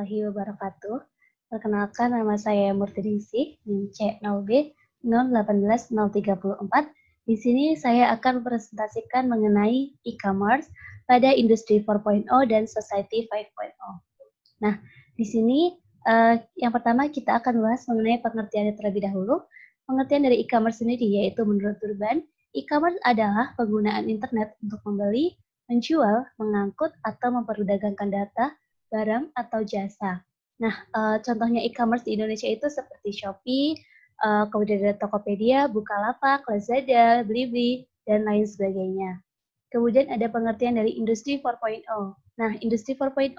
warahmatullahi wabarakatuh. Perkenalkan, nama saya Murtiningsih, NIM C0B 018034. Di sini saya akan mempresentasikan mengenai e-commerce pada Industri 4.0 dan Society 5.0. Nah, di sini yang pertama kita akan bahas mengenai pengertiannya terlebih dahulu. Pengertian dari e-commerce sendiri yaitu menurut Urban, e-commerce adalah penggunaan internet untuk membeli, menjual, mengangkut, atau memperdagangkan data, barang, atau jasa. Nah, contohnya e-commerce di Indonesia itu seperti Shopee, kemudian ada Tokopedia, Bukalapak, Lazada, Blibli, dan lain sebagainya. Kemudian ada pengertian dari Industri 4.0. Nah, Industri 4.0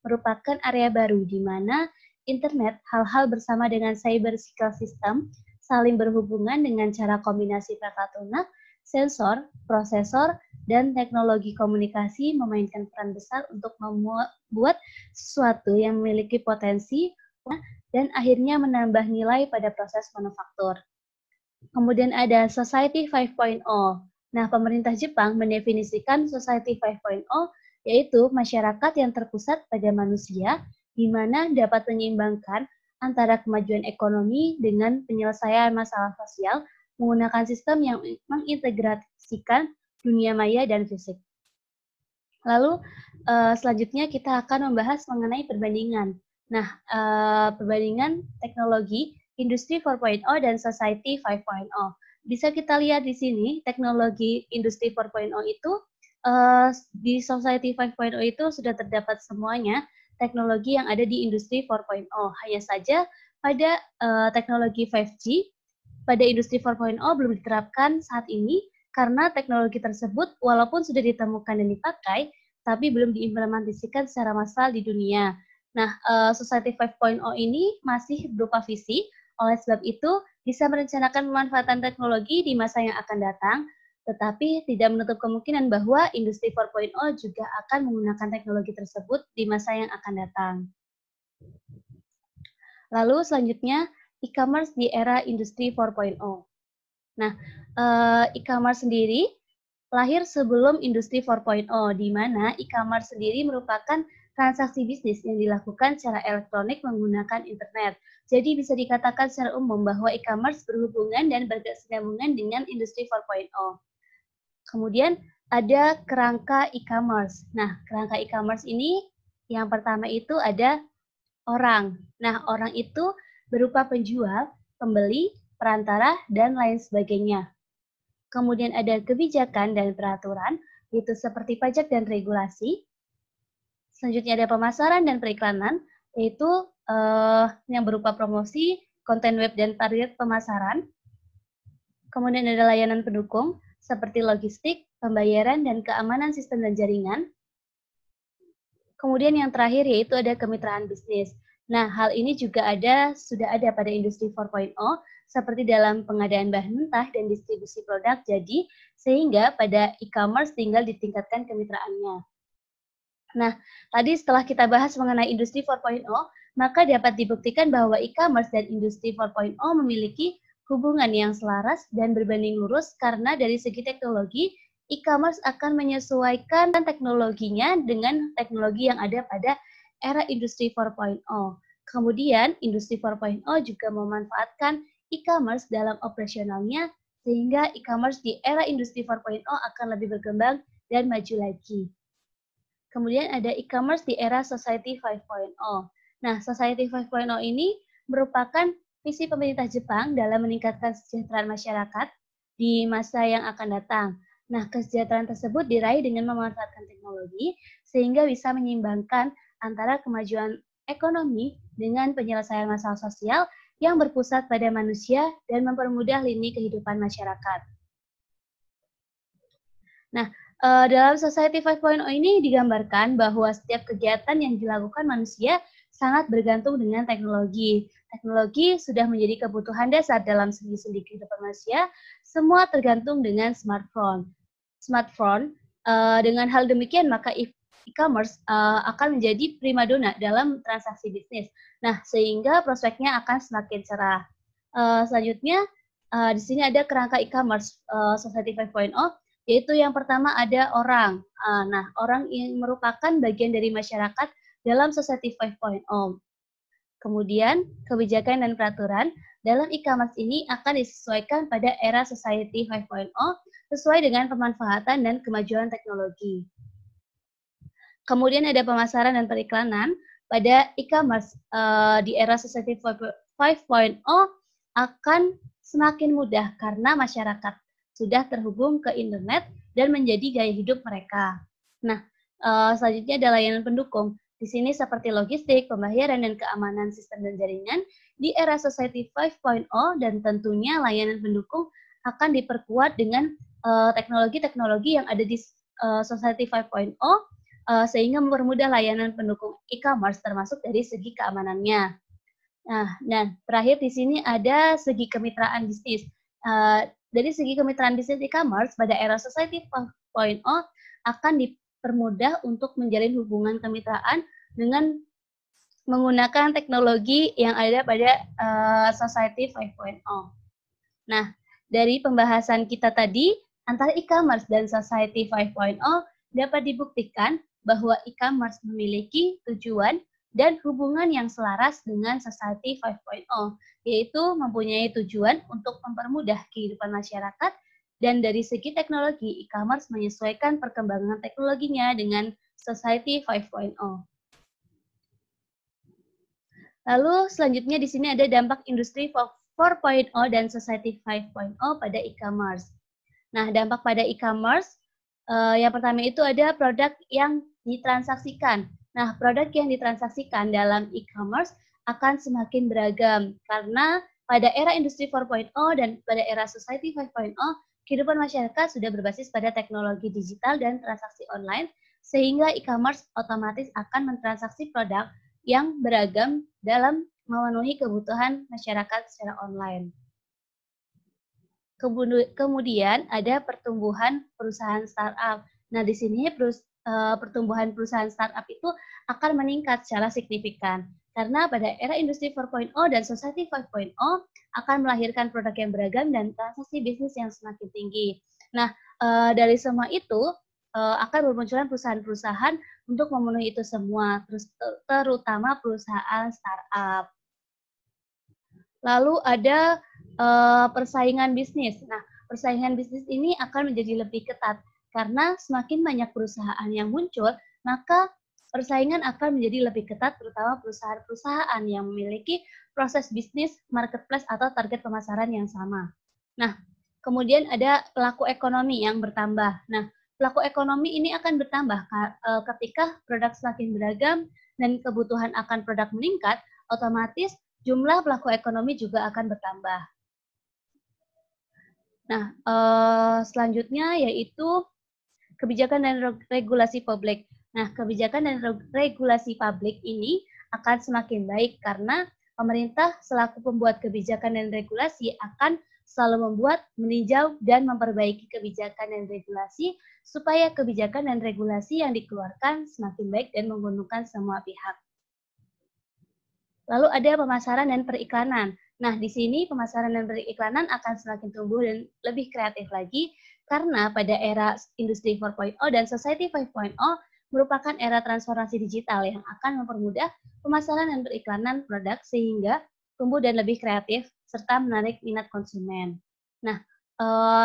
merupakan area baru di mana internet hal-hal bersama dengan cyber system saling berhubungan dengan cara kombinasi perangkat lunak, sensor, prosesor, dan teknologi komunikasi memainkan peran besar untuk membuat sesuatu yang memiliki potensi dan akhirnya menambah nilai pada proses manufaktur. Kemudian ada Society 5.0. Nah, pemerintah Jepang mendefinisikan Society 5.0 yaitu masyarakat yang terpusat pada manusia, di mana dapat menyeimbangkan antara kemajuan ekonomi dengan penyelesaian masalah sosial menggunakan sistem yang mengintegrasikan dunia maya dan fisik. Lalu selanjutnya kita akan membahas mengenai perbandingan. Nah, perbandingan teknologi Industri 4.0 dan Society 5.0. Bisa kita lihat di sini teknologi Industri 4.0 itu di Society 5.0 itu sudah terdapat semuanya teknologi yang ada di Industri 4.0. Hanya saja pada teknologi 5G pada Industri 4.0 belum diterapkan saat ini karena teknologi tersebut walaupun sudah ditemukan dan dipakai, tapi belum diimplementasikan secara massal di dunia. Nah, Society 5.0 ini masih berupa visi, oleh sebab itu bisa merencanakan pemanfaatan teknologi di masa yang akan datang, tetapi tidak menutup kemungkinan bahwa Industri 4.0 juga akan menggunakan teknologi tersebut di masa yang akan datang. Lalu selanjutnya, e-commerce di era Industri 4.0. Nah, e-commerce sendiri lahir sebelum Industri 4.0, di mana e-commerce sendiri merupakan transaksi bisnis yang dilakukan secara elektronik menggunakan internet. Jadi bisa dikatakan secara umum bahwa e-commerce berhubungan dan berkesinambungan dengan Industri 4.0. Kemudian ada kerangka e-commerce. Nah, kerangka e-commerce ini yang pertama itu ada orang. Nah, orang itu berupa penjual, pembeli, perantara, dan lain sebagainya. Kemudian ada kebijakan dan peraturan, yaitu seperti pajak dan regulasi. Selanjutnya ada pemasaran dan periklanan, yaitu yang berupa promosi, konten web, dan target pemasaran. Kemudian ada layanan pendukung, seperti logistik, pembayaran, dan keamanan sistem dan jaringan. Kemudian yang terakhir yaitu ada kemitraan bisnis. Nah, hal ini juga sudah ada pada Industri 4.0, seperti dalam pengadaan bahan mentah dan distribusi produk, jadi sehingga pada e-commerce tinggal ditingkatkan kemitraannya. Nah, tadi setelah kita bahas mengenai Industri 4.0, maka dapat dibuktikan bahwa e-commerce dan Industri 4.0 memiliki hubungan yang selaras dan berbanding lurus karena dari segi teknologi, e-commerce akan menyesuaikan teknologinya dengan teknologi yang ada pada era Industri 4.0. Kemudian, Industri 4.0 juga memanfaatkan e-commerce dalam operasionalnya, sehingga e-commerce di era Industri 4.0 akan lebih berkembang dan maju lagi. Kemudian ada e-commerce di era Society 5.0. Nah, Society 5.0 ini merupakan visi pemerintah Jepang dalam meningkatkan kesejahteraan masyarakat di masa yang akan datang. Nah, kesejahteraan tersebut diraih dengan memanfaatkan teknologi sehingga bisa menyeimbangkan antara kemajuan ekonomi dengan penyelesaian masalah sosial yang berpusat pada manusia dan mempermudah lini kehidupan masyarakat. Nah, dalam Society 5.0 ini digambarkan bahwa setiap kegiatan yang dilakukan manusia sangat bergantung dengan teknologi. Teknologi sudah menjadi kebutuhan dasar dalam sendi-sendi kehidupan manusia, semua tergantung dengan smartphone. Dengan hal demikian, maka e-commerce akan menjadi primadona dalam transaksi bisnis. Nah, sehingga prospeknya akan semakin cerah. Selanjutnya, di sini ada kerangka e-commerce Society 5.0, yaitu yang pertama ada orang. Nah, orang yang merupakan bagian dari masyarakat dalam Society 5.0. Kemudian, kebijakan dan peraturan dalam e-commerce ini akan disesuaikan pada era Society 5.0 sesuai dengan pemanfaatan dan kemajuan teknologi. Kemudian ada pemasaran dan periklanan pada e-commerce di era Society 5.0 akan semakin mudah karena masyarakat sudah terhubung ke internet dan menjadi gaya hidup mereka. Nah, selanjutnya ada layanan pendukung. Di sini seperti logistik, pembayaran, dan keamanan sistem dan jaringan di era Society 5.0 dan tentunya layanan pendukung akan diperkuat dengan teknologi-teknologi yang ada di Society 5.0 sehingga mempermudah layanan pendukung e-commerce termasuk dari segi keamanannya. Nah, dan terakhir di sini ada segi kemitraan bisnis. Dari segi kemitraan bisnis e-commerce pada era Society 5.0 akan dipermudah untuk menjalin hubungan kemitraan dengan menggunakan teknologi yang ada pada Society 5.0. Nah, dari pembahasan kita tadi, antara e-commerce dan Society 5.0 dapat dibuktikan bahwa e-commerce memiliki tujuan dan hubungan yang selaras dengan Society 5.0, yaitu mempunyai tujuan untuk mempermudah kehidupan masyarakat, dan dari segi teknologi, e-commerce menyesuaikan perkembangan teknologinya dengan Society 5.0. Lalu selanjutnya di sini ada dampak industri 4.0 dan Society 5.0 pada e-commerce. Nah, dampak pada e-commerce, yang pertama itu ada produk yang ditransaksikan. Nah, produk yang ditransaksikan dalam e-commerce akan semakin beragam karena pada era industri 4.0 dan pada era Society 5.0, kehidupan masyarakat sudah berbasis pada teknologi digital dan transaksi online, sehingga e-commerce otomatis akan mentransaksi produk yang beragam dalam memenuhi kebutuhan masyarakat secara online. Kemudian ada pertumbuhan perusahaan startup. Nah, di sini pertumbuhan perusahaan startup itu akan meningkat secara signifikan karena pada era industri 4.0 dan Society 5.0 akan melahirkan produk yang beragam dan transaksi bisnis yang semakin tinggi. Nah, dari semua itu akan bermunculan perusahaan-perusahaan untuk memenuhi itu semua, terutama perusahaan startup. Lalu ada persaingan bisnis. Nah, persaingan bisnis ini akan menjadi lebih ketat karena semakin banyak perusahaan yang muncul, maka persaingan akan menjadi lebih ketat, terutama perusahaan-perusahaan yang memiliki proses bisnis, marketplace, atau target pemasaran yang sama. Nah, kemudian ada pelaku ekonomi yang bertambah. Nah, pelaku ekonomi ini akan bertambah ketika produk semakin beragam dan kebutuhan akan produk meningkat, otomatis jumlah pelaku ekonomi juga akan bertambah. Nah, selanjutnya yaitu kebijakan dan regulasi publik. Nah, kebijakan dan regulasi publik ini akan semakin baik karena pemerintah selaku pembuat kebijakan dan regulasi akan selalu membuat, meninjau, dan memperbaiki kebijakan dan regulasi supaya kebijakan dan regulasi yang dikeluarkan semakin baik dan menguntungkan semua pihak. Lalu ada pemasaran dan periklanan. Nah, di sini pemasaran dan periklanan akan semakin tumbuh dan lebih kreatif lagi karena pada era industri 4.0 dan Society 5.0 merupakan era transformasi digital yang akan mempermudah pemasaran dan periklanan produk sehingga tumbuh dan lebih kreatif serta menarik minat konsumen. Nah,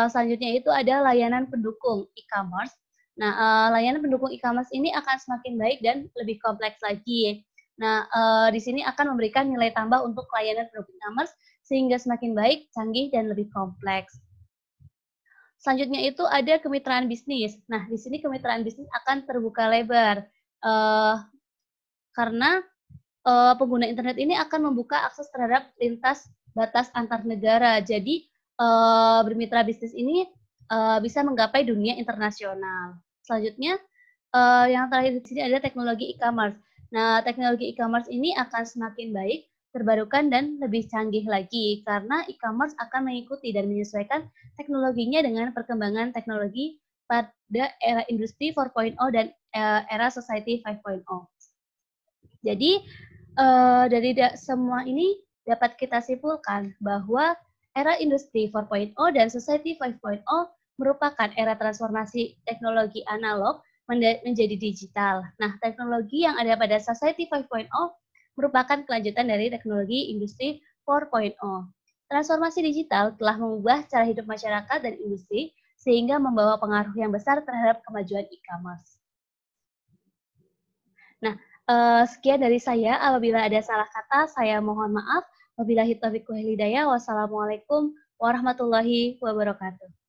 selanjutnya itu ada layanan pendukung e-commerce. Nah, layanan pendukung e-commerce ini akan semakin baik dan lebih kompleks lagi. Nah, di sini akan memberikan nilai tambah untuk layanan pendukung e-commerce sehingga semakin baik, canggih, dan lebih kompleks. Selanjutnya itu ada kemitraan bisnis. Nah, di sini kemitraan bisnis akan terbuka lebar karena pengguna internet ini akan membuka akses terhadap lintas batas antar negara. Jadi, bermitra bisnis ini bisa menggapai dunia internasional. Selanjutnya, yang terakhir di sini ada teknologi e-commerce. Nah, teknologi e-commerce ini akan semakin baik, terbarukan, dan lebih canggih lagi karena e-commerce akan mengikuti dan menyesuaikan teknologinya dengan perkembangan teknologi pada era industri 4.0 dan era Society 5.0. Jadi, dari semua ini dapat kita simpulkan bahwa era industri 4.0 dan Society 5.0 merupakan era transformasi teknologi analog menjadi digital. Nah, teknologi yang ada pada Society 5.0 merupakan kelanjutan dari teknologi industri 4.0. Transformasi digital telah mengubah cara hidup masyarakat dan industri sehingga membawa pengaruh yang besar terhadap kemajuan e-commerce. Nah, sekian dari saya. Apabila ada salah kata, saya mohon maaf. Wabillahi taufiq wal hidayah. Wassalamualaikum warahmatullahi wabarakatuh.